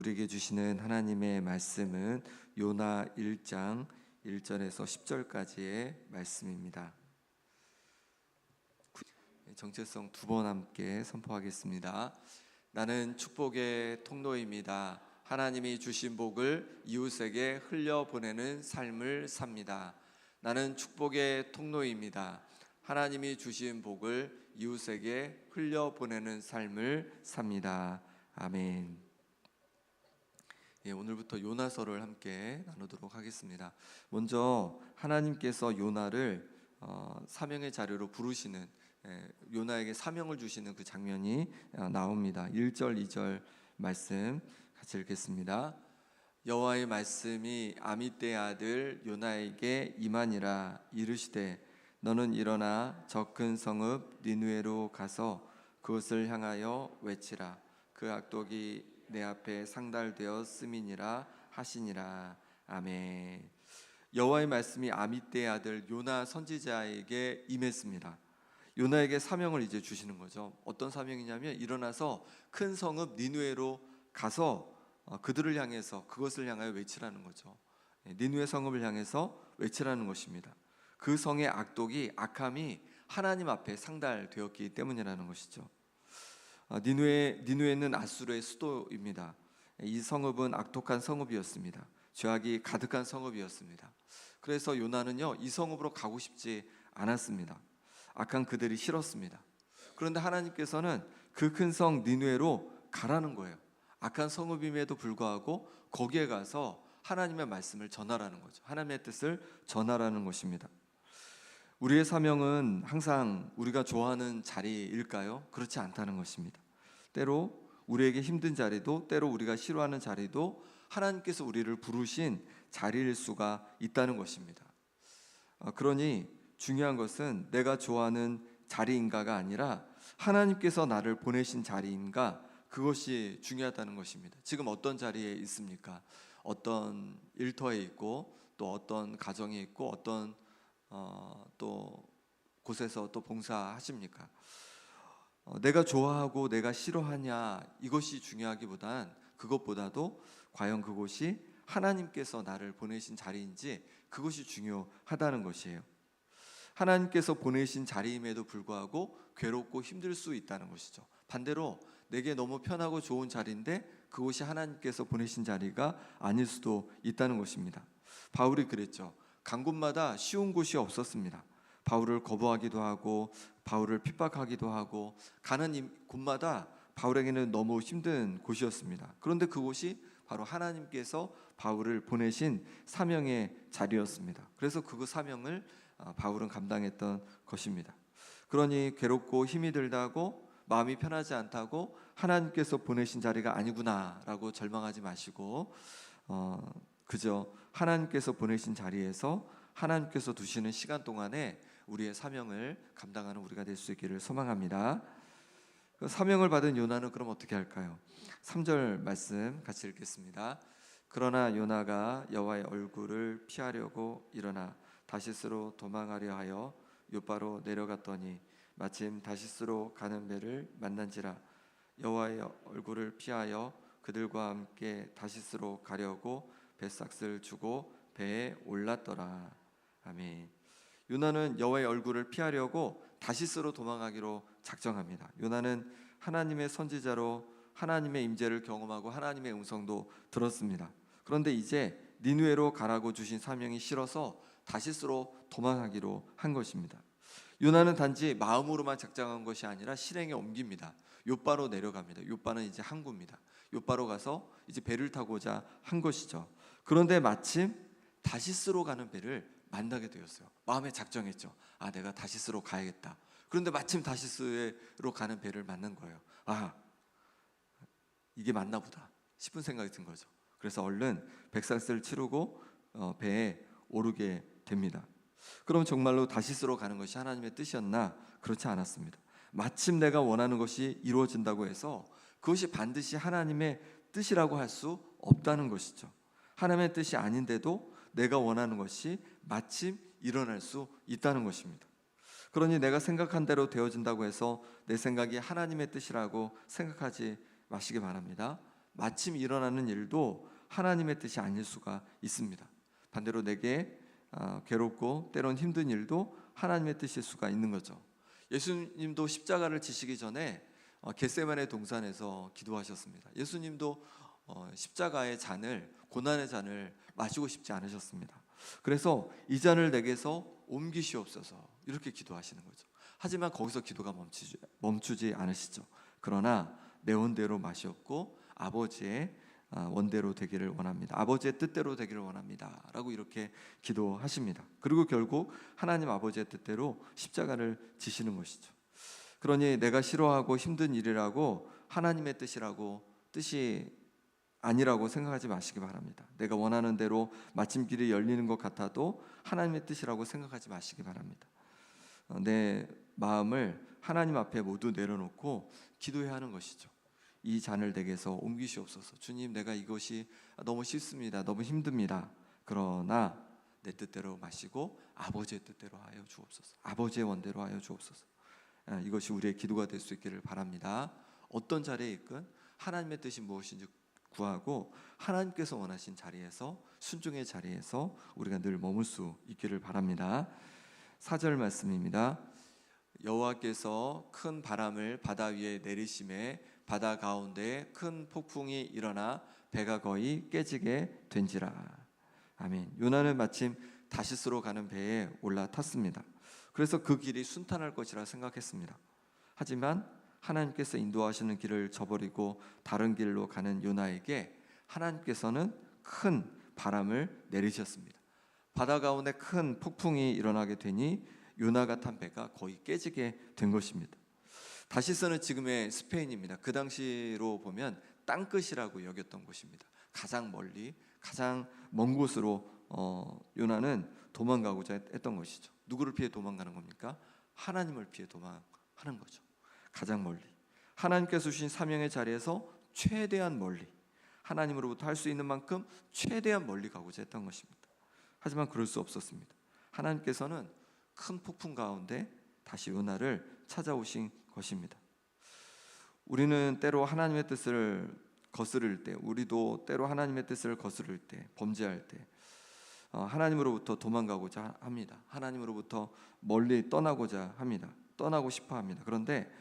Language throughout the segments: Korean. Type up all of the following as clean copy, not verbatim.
우리에게 주시는 하나님의 말씀은 요나 1장 1절에서 10절까지의 말씀입니다. 정체성 두 번 함께 선포하겠습니다. 나는 축복의 통로입니다. 하나님이 주신 복을 이웃에게 흘려보내는 삶을 삽니다. 나는 축복의 통로입니다. 하나님이 주신 복을 이웃에게 흘려보내는 삶을 삽니다. 아멘. 오늘부터 요나서를 함께 나누도록 하겠습니다. 먼저 하나님께서 요나를 사명의 자리로 부르시는, 요나에게 사명을 주시는 그 장면이 나옵니다. 1절 2절 말씀 같이 읽겠습니다. 여호와의 말씀이 아미떼의 아들 요나에게 임하니라. 이르시되 너는 일어나 저 큰 성읍 니느웨로 가서 그것을 향하여 외치라. 그 악독이 내 앞에 상달되었음이니라 하시니라. 아멘. 여호와의 말씀이 아미떼의 아들 요나 선지자에게 임했습니다. 요나에게 사명을 이제 주시는 거죠. 어떤 사명이냐면 일어나서 큰 성읍 니느웨로 가서 그들을 향해서 그것을 향하여 외치라는 거죠. 니느웨 성읍을 향해서 외치라는 것입니다. 그 성의 악함이 하나님 앞에 상달되었기 때문이라는 것이죠. 니느웨는 아수르의 수도입니다. 이 성읍은 악독한 성읍이었습니다. 죄악이 가득한 성읍이었습니다. 그래서 요나는요, 이 성읍으로 가고 싶지 않았습니다. 악한 그들이 싫었습니다. 그런데 하나님께서는 그 큰 성 니느웨로 가라는 거예요. 악한 성읍임에도 불구하고 거기에 가서 하나님의 말씀을 전하라는 거죠. 하나님의 뜻을 전하라는 것입니다. 우리의 사명은 항상 우리가 좋아하는 자리일까요? 그렇지 않다는 것입니다. 때로 우리에게 힘든 자리도, 때로 우리가 싫어하는 자리도 하나님께서 우리를 부르신 자리일 수가 있다는 것입니다. 그러니 중요한 것은 내가 좋아하는 자리인가가 아니라 하나님께서 나를 보내신 자리인가, 그것이 중요하다는 것입니다. 지금 어떤 자리에 있습니까? 어떤 일터에 있고, 또 어떤 가정에 있고, 어떤 또 곳에서 또 봉사하십니까? 내가 좋아하고 내가 싫어하냐, 이것이 중요하기보단, 그것보다도 과연 그곳이 하나님께서 나를 보내신 자리인지, 그것이 중요하다는 것이에요. 하나님께서 보내신 자리임에도 불구하고 괴롭고 힘들 수 있다는 것이죠. 반대로 내게 너무 편하고 좋은 자리인데 그곳이 하나님께서 보내신 자리가 아닐 수도 있다는 것입니다. 바울이 그랬죠. 간 곳마다 쉬운 곳이 없었습니다. 바울을 거부하기도 하고 바울을 핍박하기도 하고, 가는 곳마다 바울에게는 너무 힘든 곳이었습니다. 그런데 그곳이 바로 하나님께서 바울을 보내신 사명의 자리였습니다. 그래서 그 사명을 바울은 감당했던 것입니다. 그러니 괴롭고 힘이 들다고, 마음이 편하지 않다고 하나님께서 보내신 자리가 아니구나라고 절망하지 마시고, 그저 하나님께서 보내신 자리에서 하나님께서 두시는 시간 동안에 우리의 사명을 감당하는 우리가 될 수 있기를 소망합니다. 그 사명을 받은 요나는 그럼 어떻게 할까요? 3절 말씀 같이 읽겠습니다. 그러나 요나가 여호와의 얼굴을 피하려고 일어나 다시스로 도망하려 하여 요바로 내려갔더니 마침 다시스로 가는 배를 만난지라. 여호와의 얼굴을 피하여 그들과 함께 다시스로 가려고 뱃삭을 주고 배에 올랐더라. 아멘. 요나는 여호와의 얼굴을 피하려고 다시스로 도망가기로 작정합니다. 요나는 하나님의 선지자로 하나님의 임재를 경험하고 하나님의 음성도 들었습니다. 그런데 이제 니느웨로 가라고 주신 사명이 싫어서 다시스로 도망하기로 한 것입니다. 요나는 단지 마음으로만 작정한 것이 아니라 실행에 옮깁니다. 요바로 내려갑니다. 요바는 이제 항구입니다. 요바로 가서 이제 배를 타고자 한 것이죠. 그런데 마침 다시스로 가는 배를 만나게 되었어요. 마음에 작정했죠. 내가 다시스로 가야겠다. 그런데 마침 다시스로 가는 배를 만난 거예요. 이게 맞나 보다 싶은 생각이 든 거죠. 그래서 얼른 백삭스를 치르고 배에 오르게 됩니다. 그럼 정말로 다시스로 가는 것이 하나님의 뜻이었나? 그렇지 않았습니다. 마침 내가 원하는 것이 이루어진다고 해서 그것이 반드시 하나님의 뜻이라고 할 수 없다는 것이죠. 하나님의 뜻이 아닌데도 내가 원하는 것이 마침 일어날 수 있다는 것입니다. 그러니 내가 생각한 대로 되어진다고 해서 내 생각이 하나님의 뜻이라고 생각하지 마시기 바랍니다. 마침 일어나는 일도 하나님의 뜻이 아닐 수가 있습니다. 반대로 내게 괴롭고 때론 힘든 일도 하나님의 뜻일 수가 있는 거죠. 예수님도 십자가를 지시기 전에 겟세마네 동산에서 기도하셨습니다. 예수님도 십자가의 잔을, 고난의 잔을 마시고 싶지 않으셨습니다. 그래서 이 잔을 내게서 옮기시옵소서 이렇게 기도하시는 거죠. 하지만 거기서 기도가 멈추지 않으시죠. 그러나 내 원대로 마시옵고 아버지의 원대로 되기를 원합니다. 아버지의 뜻대로 되기를 원합니다 라고 이렇게 기도하십니다. 그리고 결국 하나님 아버지의 뜻대로 십자가를 지시는 것이죠. 그러니 내가 싫어하고 힘든 일이라고 하나님의 뜻이 아니라고 생각하지 마시기 바랍니다. 내가 원하는 대로 마침길이 열리는 것 같아도 하나님의 뜻이라고 생각하지 마시기 바랍니다. 내 마음을 하나님 앞에 모두 내려놓고 기도해야 하는 것이죠. 이 잔을 내게서 옮기시옵소서. 주님, 내가 이것이 너무 싫습니다. 너무 힘듭니다. 그러나 내 뜻대로 마시고 아버지의 뜻대로 하여 주옵소서. 아버지의 원대로 하여 주옵소서. 이것이 우리의 기도가 될 수 있기를 바랍니다. 어떤 자리에 있건 하나님의 뜻이 무엇인지 구하고 하나님께서 원하신 자리에서, 순종의 자리에서 우리가 늘 머물 수 있기를 바랍니다. 4절 말씀입니다. 여호와께서 큰 바람을 바다 위에 내리심에 바다 가운데 큰 폭풍이 일어나 배가 거의 깨지게 된지라. 아멘. 요나는 마침 다시스로 가는 배에 올라탔습니다. 그래서 그 길이 순탄할 것이라 생각했습니다. 하지만 하나님께서 인도하시는 길을 저버리고 다른 길로 가는 요나에게 하나님께서는 큰 바람을 내리셨습니다. 바다 가운데 큰 폭풍이 일어나게 되니 요나가 탄 배가 거의 깨지게 된 것입니다. 다시스는 지금의 스페인입니다. 그 당시로 보면 땅끝이라고 여겼던 곳입니다. 가장 멀리, 가장 먼 곳으로 요나는 도망가고자 했던 것이죠. 누구를 피해 도망가는 겁니까? 하나님을 피해 도망하는 거죠. 가장 멀리, 하나님께서 주신 사명의 자리에서 최대한 멀리, 하나님으로부터 할 수 있는 만큼 최대한 멀리 가고자 했던 것입니다. 하지만 그럴 수 없었습니다. 하나님께서는 큰 폭풍 가운데 다시 요나를 찾아오신 것입니다. 우리는 때로 하나님의 뜻을 거스를 때, 우리도 때로 하나님의 뜻을 거스를 때, 범죄할 때 하나님으로부터 도망가고자 합니다. 하나님으로부터 멀리 떠나고자 합니다. 떠나고 싶어 합니다. 그런데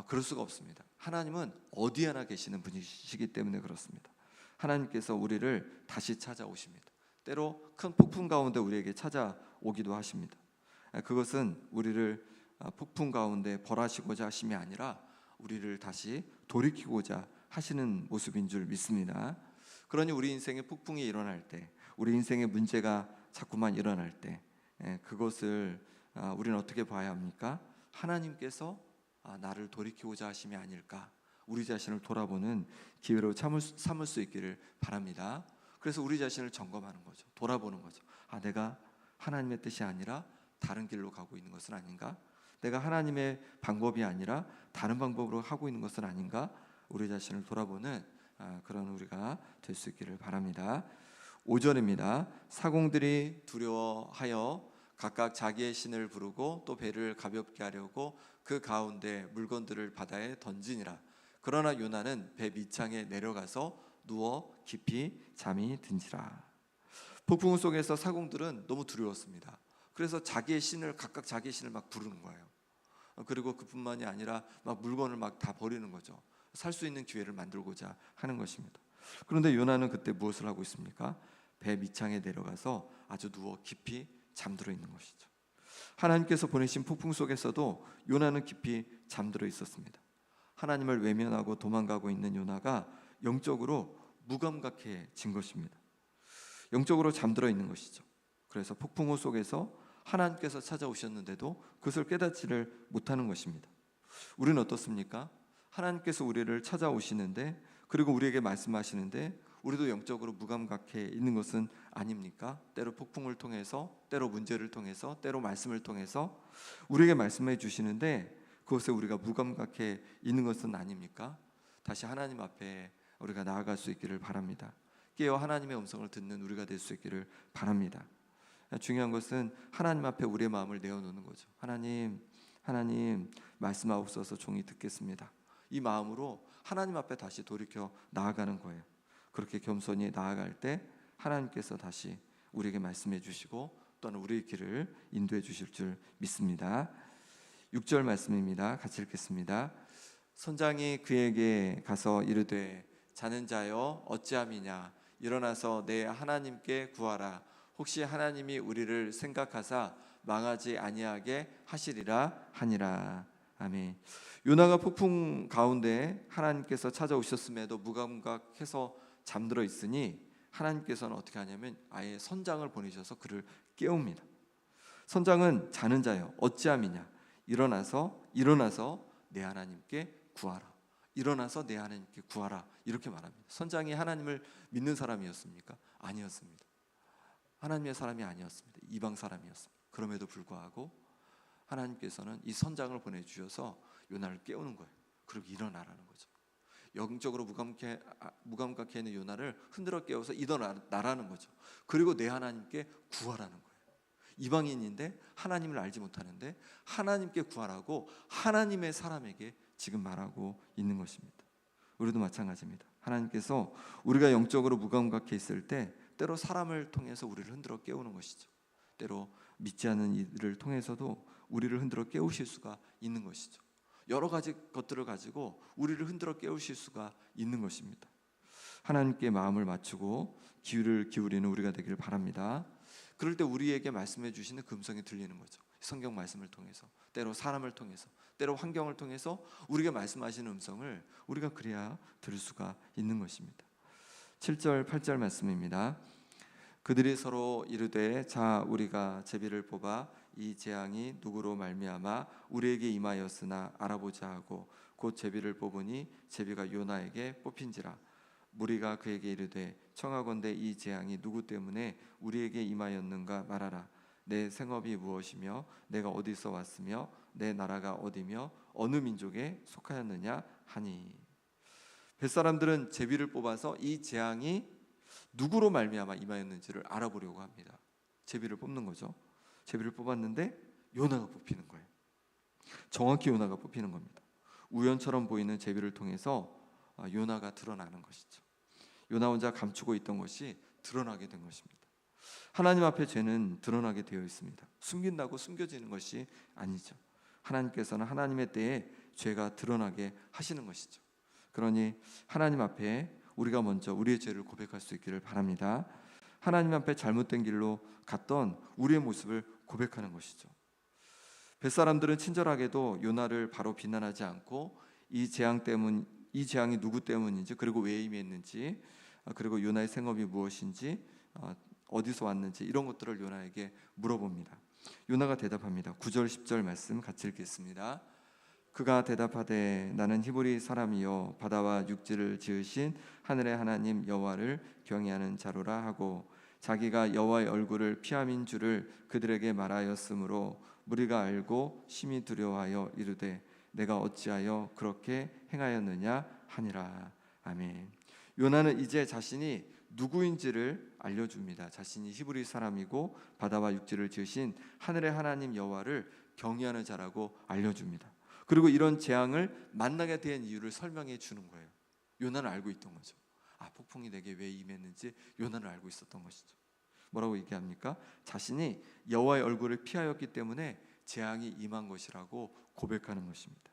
그럴 수가 없습니다. 하나님은 어디 하나 계시는 분이시기 때문에 그렇습니다. 하나님께서 우리를 다시 찾아오십니다. 때로 큰 폭풍 가운데 우리에게 찾아오기도 하십니다. 그것은 우리를 폭풍 가운데 벌하시고자 하심이 아니라 우리를 다시 돌이키고자 하시는 모습인 줄 믿습니다. 그러니 우리 인생에 폭풍이 일어날 때, 우리 인생에 문제가 자꾸만 일어날 때 그것을 우리는 어떻게 봐야 합니까? 하나님께서 나를 돌이키고자 하심이 아닐까, 우리 자신을 돌아보는 기회로 삼을 수 있기를 바랍니다. 그래서 우리 자신을 점검하는 거죠. 돌아보는 거죠. 내가 하나님의 뜻이 아니라 다른 길로 가고 있는 것은 아닌가? 내가 하나님의 방법이 아니라 다른 방법으로 하고 있는 것은 아닌가? 우리 자신을 돌아보는 그런 우리가 될 수 있기를 바랍니다. 5절입니다. 사공들이 두려워하여 각각 자기의 신을 부르고 또 배를 가볍게 하려고 그 가운데 물건들을 바다에 던지니라. 그러나 요나는 배 밑창에 내려가서 누워 깊이 잠이 든지라. 폭풍 속에서 사공들은 너무 두려웠습니다. 그래서 각각 자기의 신을 막 부르는 거예요. 그리고 그뿐만이 아니라 막 물건을 막 다 버리는 거죠. 살 수 있는 기회를 만들고자 하는 것입니다. 그런데 요나는 그때 무엇을 하고 있습니까? 배 밑창에 내려가서 아주 누워 깊이 잠들어 있는 것이죠. 하나님께서 보내신 폭풍 속에서도 요나는 깊이 잠들어 있었습니다. 하나님을 외면하고 도망가고 있는 요나가 영적으로 무감각해진 것입니다. 영적으로 잠들어 있는 것이죠. 그래서 폭풍우 속에서 하나님께서 찾아오셨는데도 그것을 깨닫지를 못하는 것입니다. 우리는 어떻습니까? 하나님께서 우리를 찾아오시는데, 그리고 우리에게 말씀하시는데 우리도 영적으로 무감각해 있는 것은 아닙니까? 때로 폭풍을 통해서, 때로 문제를 통해서, 때로 말씀을 통해서 우리에게 말씀해 주시는데 그것에 우리가 무감각해 있는 것은 아닙니까? 다시 하나님 앞에 우리가 나아갈 수 있기를 바랍니다. 깨어 하나님의 음성을 듣는 우리가 될 수 있기를 바랍니다. 중요한 것은 하나님 앞에 우리의 마음을 내어놓는 거죠. 하나님 말씀하옵소서, 종이 듣겠습니다. 이 마음으로 하나님 앞에 다시 돌이켜 나아가는 거예요. 그렇게 겸손히 나아갈 때 하나님께서 다시 우리에게 말씀해 주시고 또는 우리의 길을 인도해 주실 줄 믿습니다. 6절 말씀입니다. 같이 읽겠습니다. 선장이 그에게 가서 이르되 자는 자여 어찌함이냐 일어나서 내 하나님께 구하라. 혹시 하나님이 우리를 생각하사 망하지 아니하게 하시리라 하니라. 아멘. 요나가 폭풍 가운데 하나님께서 찾아오셨음에도 무감각해서 잠들어 있으니 하나님께서는 어떻게 하냐면 아예 선장을 보내셔서 그를 깨웁니다. 선장은 자는 자여 어찌함이냐 일어나서 내 하나님께 구하라. 일어나서 내 하나님께 구하라. 이렇게 말합니다. 선장이 하나님을 믿는 사람이었습니까? 아니었습니다. 하나님의 사람이 아니었습니다. 이방 사람이었습니다. 그럼에도 불구하고 하나님께서는 이 선장을 보내주셔서 요나를 깨우는 거예요. 그리고 일어나라는 거죠. 영적으로 무감각해 있는 요나를 흔들어 깨워서 일어나라는 거죠. 그리고 내 하나님께 구하라는 거예요. 이방인인데 하나님을 알지 못하는데 하나님께 구하라고 하나님의 사람에게 지금 말하고 있는 것입니다. 우리도 마찬가지입니다. 하나님께서 우리가 영적으로 무감각해 있을 때 때로 사람을 통해서 우리를 흔들어 깨우는 것이죠. 때로 믿지 않는 이들을 통해서도 우리를 흔들어 깨우실 수가 있는 것이죠. 여러 가지 것들을 가지고 우리를 흔들어 깨우실 수가 있는 것입니다. 하나님께 마음을 맞추고 귀를 기울이는 우리가 되기를 바랍니다. 그럴 때 우리에게 말씀해 주시는 그 음성이 들리는 거죠. 성경 말씀을 통해서, 때로 사람을 통해서, 때로 환경을 통해서 우리에게 말씀하시는 음성을 우리가 그래야 들을 수가 있는 것입니다. 7절 8절 말씀입니다. 그들이 서로 이르되 자 우리가 제비를 뽑아 이 재앙이 누구로 말미암아 우리에게 임하였으나 알아보자 하고 곧 제비를 뽑으니 제비가 요나에게 뽑힌지라. 무리가 그에게 이르되 청하건대 이 재앙이 누구 때문에 우리에게 임하였는가 말하라. 내 생업이 무엇이며 내가 어디서 왔으며 내 나라가 어디며 어느 민족에 속하였느냐 하니. 벳사람들은 제비를 뽑아서 이 재앙이 누구로 말미암아 임하였는지를 알아보려고 합니다. 제비를 뽑는 거죠. 제비를 뽑았는데 요나가 뽑히는 거예요. 정확히 요나가 뽑히는 겁니다. 우연처럼 보이는 제비를 통해서 요나가 드러나는 것이죠. 요나 혼자 감추고 있던 것이 드러나게 된 것입니다. 하나님 앞에 죄는 드러나게 되어 있습니다. 숨긴다고 숨겨지는 것이 아니죠. 하나님께서는 하나님의 때에 죄가 드러나게 하시는 것이죠. 그러니 하나님 앞에 우리가 먼저 우리의 죄를 고백할 수 있기를 바랍니다. 하나님 앞에 잘못된 길로 갔던 우리의 모습을 고백하는 것이죠. 벳사람들은 친절하게도 요나를 바로 비난하지 않고 이 재앙이 누구 때문인지 그리고 왜 임했는지 그리고 요나의 생업이 무엇인지 어디서 왔는지 이런 것들을 요나에게 물어봅니다. 요나가 대답합니다. 9절 10절 말씀 같이 읽겠습니다. 그가 대답하되 나는 히브리 사람이요 바다와 육지를 지으신 하늘의 하나님 여호와를 경외하는 자로라 하고 자기가 여호와의 얼굴을 피함인 줄을 그들에게 말하였으므로 무리가 알고 심히 두려워하여 이르되 내가 어찌하여 그렇게 행하였느냐 하니라. 아멘. 요나는 이제 자신이 누구인지를 알려줍니다. 자신이 히브리 사람이고 바다와 육지를 지으신 하늘의 하나님 여호와를 경외하는 자라고 알려줍니다. 그리고 이런 재앙을 만나게 된 이유를 설명해 주는 거예요. 요나는 알고 있던 거죠. 폭풍이 내게 왜 임했는지 요나는 알고 있었던 것이죠. 뭐라고 얘기합니까? 자신이 여호와의 얼굴을 피하였기 때문에 재앙이 임한 것이라고 고백하는 것입니다.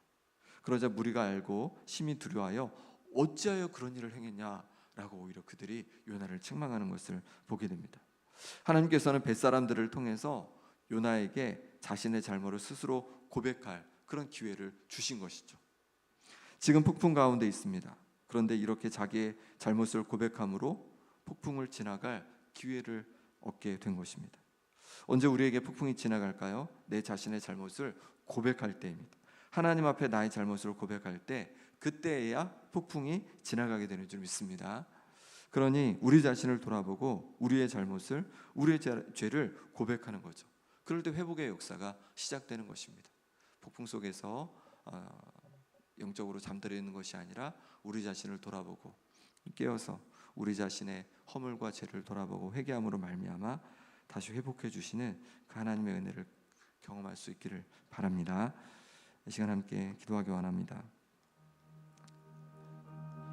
그러자 무리가 알고 심히 두려워하여 어찌하여 그런 일을 행했냐라고 오히려 그들이 요나를 책망하는 것을 보게 됩니다. 하나님께서는 벳사람들을 통해서 요나에게 자신의 잘못을 스스로 고백할 그런 기회를 주신 것이죠. 지금 폭풍 가운데 있습니다. 그런데 이렇게 자기의 잘못을 고백함으로 폭풍을 지나갈 기회를 얻게 된 것입니다. 언제 우리에게 폭풍이 지나갈까요? 내 자신의 잘못을 고백할 때입니다. 하나님 앞에 나의 잘못을 고백할 때 그때야 폭풍이 지나가게 되는 줄 믿습니다. 그러니 우리 자신을 돌아보고 우리의 잘못을 우리의 죄를 고백하는 거죠. 그럴 때 회복의 역사가 시작되는 것입니다. 폭풍 속에서 영적으로 잠들어 있는 것이 아니라 우리 자신을 돌아보고 깨어서 우리 자신의 허물과 죄를 돌아보고 회개함으로 말미암아 다시 회복해 주시는 그 하나님의 은혜를 경험할 수 있기를 바랍니다. 이 시간 함께 기도하기 원합니다.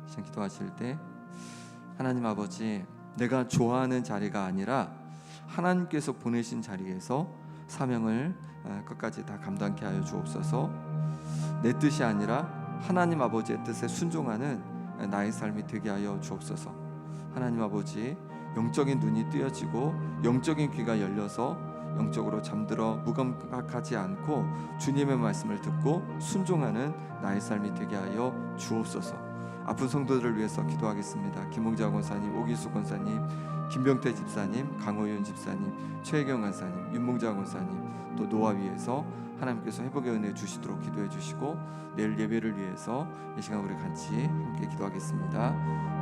시간 기도하실 때 하나님 아버지, 내가 좋아하는 자리가 아니라 하나님께서 보내신 자리에서 사명을 끝까지 다 감당케 하여 주옵소서. 내 뜻이 아니라 하나님 아버지의 뜻에 순종하는 나의 삶이 되게 하여 주옵소서. 하나님 아버지, 영적인 눈이 뜨여지고 영적인 귀가 열려서 영적으로 잠들어 무감각하지 않고 주님의 말씀을 듣고 순종하는 나의 삶이 되게 하여 주옵소서. 아픈 성도들을 위해서 기도하겠습니다. 김홍자 권사님, 오기수 권사님, 김병태 집사님, 강호윤 집사님, 최혜경 권사님, 윤몽자 권사님, 또 노아위에서 하나님께서 회복의 은혜 주시도록 기도해 주시고, 내일 예배를 위해서 이 시간 우리 같이 함께 기도하겠습니다.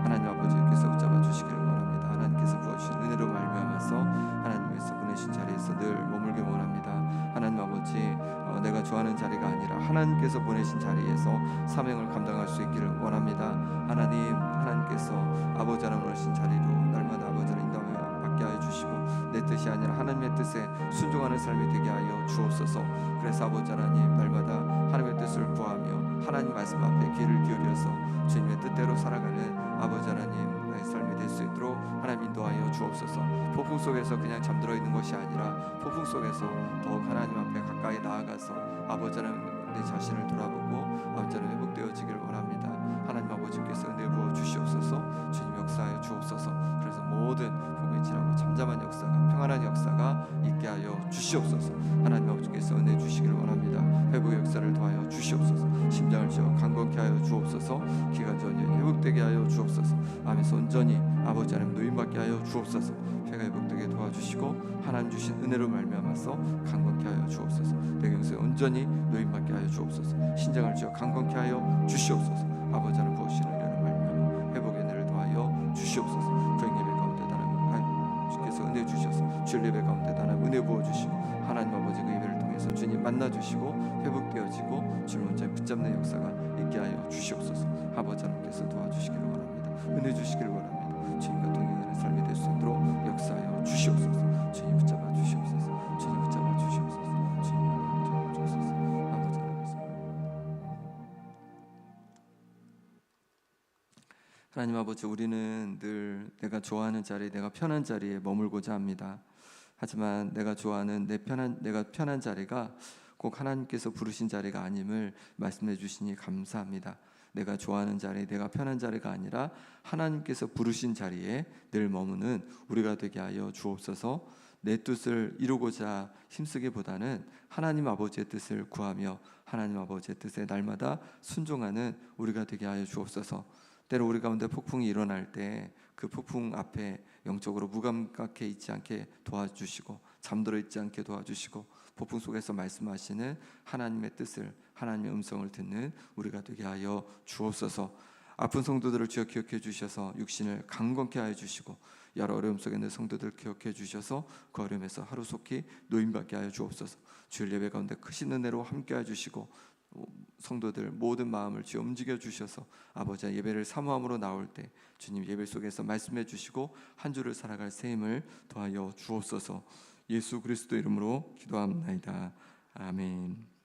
하나님 아버지께서 붙잡아 주시기를 원합니다. 하나님께서 부어주신 은혜로 말미암아서 하나님께서 보내신 자리에서 늘 머물기 원합니다. 하나님 아버지, 내가 좋아하는 자리가 아니라 하나님께서 보내신 자리에서 사명을 감당할 수 있기를 원합니다. 하나님께서 아버지 하나님 원하신 자리로 날마다 아버지 하나님 인도하여 받게 하여 주시고, 내 뜻이 아니라 하나님의 뜻에 순종하는 삶이 되게 하여 주옵소서. 그래서 아버지 하나님, 날마다 하나님의 뜻을 구하며 하나님 말씀 앞에 귀를 기울여서 주님의 뜻대로 살아가는 아버지 하나님 나의 삶이 될 수 있도록 하나님 인도하여 주옵소서. 폭풍 속에서 그냥 잠들어 있는 것이 아니라 폭풍 속에서 더욱 하나님 앞에 가까이 나아가서 아버지 하나님 내 자신을 돌아보고 아버지 하나님 회복되어지기를 원합니다. 하나님 아버지께서 은혜 부어 주시옵소서. 주님 역사하여 주옵소서. 그래서 모든 복이 지나고 잠잠한 역사가, 평안한 역사가 있게 하여 주시옵소서. 하나님 아버지께서 은혜 주시기를 원합니다. 회복의 역사를 더하여 주시옵소서. 심장을 지어 강건케 하여 주옵소서. 기관지 온전히 회복되게 하여 주옵소서. 암에서 온전히 아버지 하나님 노임받게 하여 주옵소서. 폐가 회복되게 도와주시고 하나님 주신 은혜로 말미암아서 강건케 하여 주옵소서. 내경에 온전히 노임받게 하여 주옵소서. 신장을 지어 강건케 하여 주시옵소서. 아버지 하나님 부으시는 은혜로 말미암아 회복의 은혜를 더하여 주시옵소서. 부행 예배 가운데 하나님 주께서 은혜 주셔서 주일 예배 가운데 하나님 은혜 부어주시고 하나님 아버지 그 예배를 통해서 주님 만나주시고 회복되어지고 주님 온전히 붙잡는 역사가 있게 하여 주시옵소서. 아버지 하나님께서 도와주시기를 원합니다. 은혜 주시기를 원합니다. 주님과 동행하는 삶이 될 수 있도록 역사하여 주시옵소서. 주님 붙잡아 주시옵소서. 주님 붙잡아 주시옵소서. 주님 붙잡아 주시옵소서. 아버지 하나님 아버지, 우리는 늘 내가 좋아하는 자리, 내가 편한 자리에 머물고자 합니다. 하지만 내가 좋아하는 내가 편한 자리가 꼭 하나님께서 부르신 자리가 아님을 말씀해 주시니 감사합니다. 내가 좋아하는 자리, 내가 편한 자리가 아니라 하나님께서 부르신 자리에 늘 머무는 우리가 되게 하여 주옵소서. 내 뜻을 이루고자 힘쓰기보다는 하나님 아버지의 뜻을 구하며 하나님 아버지의 뜻에 날마다 순종하는 우리가 되게 하여 주옵소서. 때로 우리 가운데 폭풍이 일어날 때 그 폭풍 앞에 영적으로 무감각해 있지 않게 도와주시고 잠들어 있지 않게 도와주시고 폭풍 속에서 말씀하시는 하나님의 뜻을, 하나님의 음성을 듣는 우리가 되게 하여 주옵소서. 아픈 성도들을 주여 기억해 주셔서 육신을 강건케 하여 주시고 여러 어려움 속에 있는 성도들 기억해 주셔서 그 어려움에서 하루속히 노임받게 하여 주옵소서. 주일 예배 가운데 크신 은혜로 함께 해 주시고 성도들 모든 마음을 주여 움직여 주셔서 아버지 예배를 사모함으로 나올 때 주님 예배 속에서 말씀해 주시고 한 주를 살아갈 새 힘을 더하여 주옵소서. 예수 그리스도 이름으로 기도합나이다. 아멘.